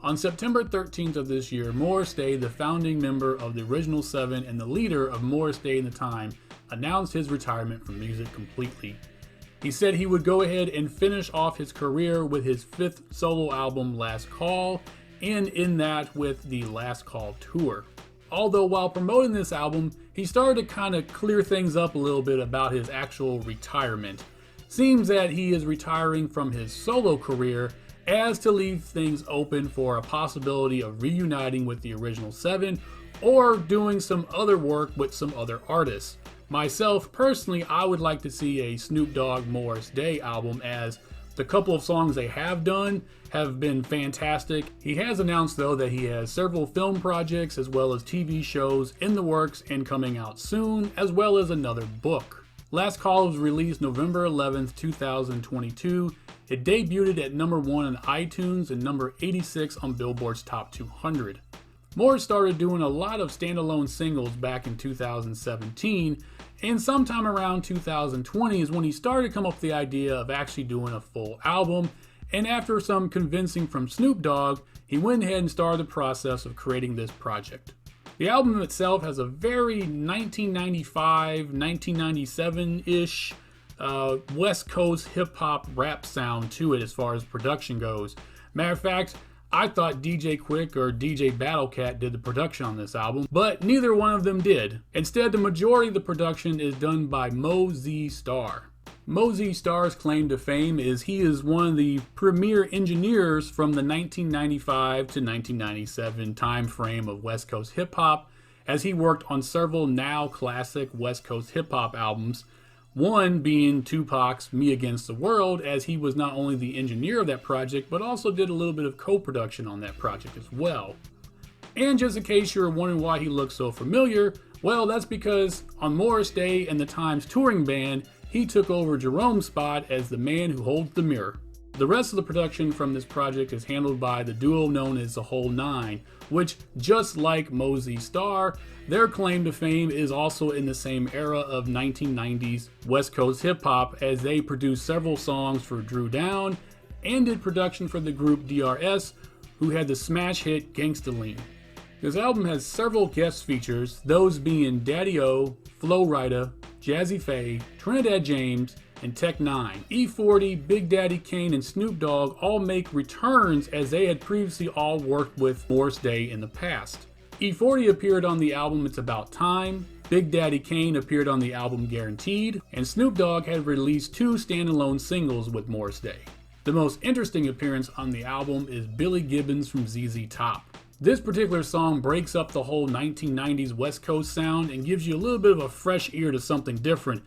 On September 13th of this year, Morris Day, the founding member of the original Seven and the leader of Morris Day and the Time, announced his retirement from music completely. He said he would go ahead and finish off his career with his fifth solo album, Last Call, and in that with the Last Call tour. Although while promoting this album, he started to kind of clear things up a little bit about his actual retirement. Seems that he is retiring from his solo career as to leave things open for a possibility of reuniting with the original Seven or doing some other work with some other artists. Myself, personally, I would like to see a Snoop Dogg Morris Day album, as the couple of songs they have done have been fantastic. He has announced though that he has several film projects as well as TV shows in the works and coming out soon, as well as another book. Last Call was released November 11th, 2022. It debuted at number 1 on iTunes and number 86 on Billboard's Top 200. Morris started doing a lot of standalone singles back in 2017, and sometime around 2020 is when he started to come up with the idea of actually doing a full album, and after some convincing from Snoop Dogg, he went ahead and started the process of creating this project. The album itself has a very 1995, 1997-ish West Coast hip-hop rap sound to it as far as production goes. Matter of fact, I thought DJ Quick or DJ Battlecat did the production on this album, but neither one of them did. Instead, the majority of the production is done by Mo Z Star. Mo Z Star's claim to fame is he is one of the premier engineers from the 1995 to 1997 time frame of West Coast hip-hop, as he worked on several now classic West Coast hip-hop albums, one being Tupac's Me Against the World, as he was not only the engineer of that project, but also did a little bit of co-production on that project as well. And just in case you're wondering why he looks so familiar, well, that's because on Morris Day and the Time's touring band, he took over Jerome's spot as the man who holds the mirror. The rest of the production from this project is handled by the duo known as the Whole Nine, which, just like Mo Z Star, their claim to fame is also in the same era of 1990s West Coast hip-hop, as they produced several songs for Drew Down and did production for the group DRS, who had the smash hit Gangsta Lean. This album has several guest features, those being Daddy-O, Flo Rida, Jazzy Faye, Trinidad James, and Tech Nine. E40, Big Daddy Kane, and Snoop Dogg all make returns, as they had previously all worked with Morris Day in the past. E40 appeared on the album It's About Time, Big Daddy Kane appeared on the album Guaranteed, and Snoop Dogg had released 2 standalone singles with Morris Day. The most interesting appearance on the album is Billy Gibbons from ZZ Top. This particular song breaks up the whole 1990s West Coast sound and gives you a little bit of a fresh ear to something different.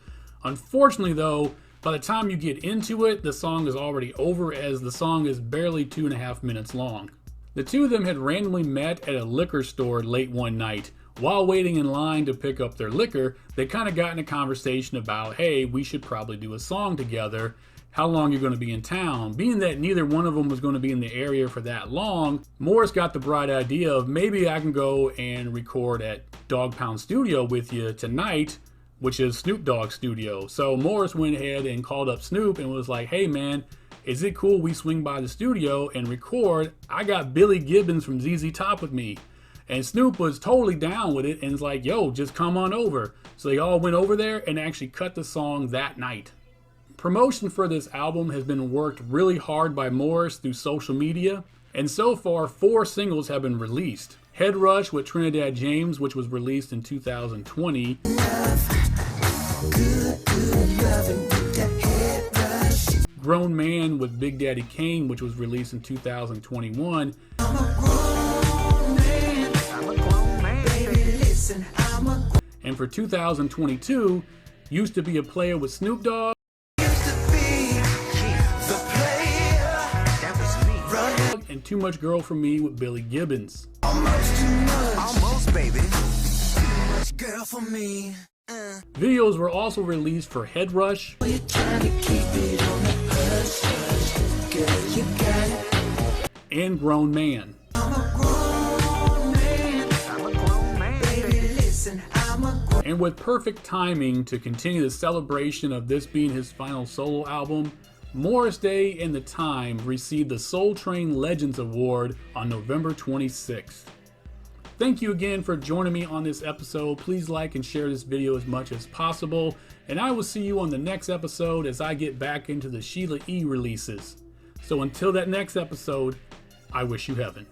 Unfortunately though, by the time you get into it, the song is already over, as the song is barely 2.5 minutes long. The two of them had randomly met at a liquor store late one night. While waiting in line to pick up their liquor, they kind of got in a conversation about, hey, we should probably do a song together. How long you're going to be in town? Being that neither one of them was going to be in the area for that long, Morris got the bright idea of maybe I can go and record at Dog Pound Studio with you tonight, which is Snoop Dogg's studio. So Morris went ahead and called up Snoop and was like, hey man, is it cool we swing by the studio and record? I got Billy Gibbons from ZZ Top with me. And Snoop was totally down with it and was like, yo, just come on over. So they all went over there and actually cut the song that night. Promotion for this album has been worked really hard by Morris through social media, and so far 4 singles have been released. Head Rush with Trinidad James, which was released in 2020. Grown Man with Big Daddy Kane, which was released in 2021. And for 2022, Used to Be a Player with Snoop Dogg. And Too Much Girl for Me with Billy Gibbons. Almost, baby. Too much girl for me. Videos were also released for Head Rush and Grown Man. And with perfect timing to continue the celebration of this being his final solo album, Morris Day and the Time received the Soul Train Legends Award on November 26th. Thank you again for joining me on this episode. Please like and share this video as much as possible. And I will see you on the next episode as I get back into the Sheila E. releases. So until that next episode, I wish you heaven.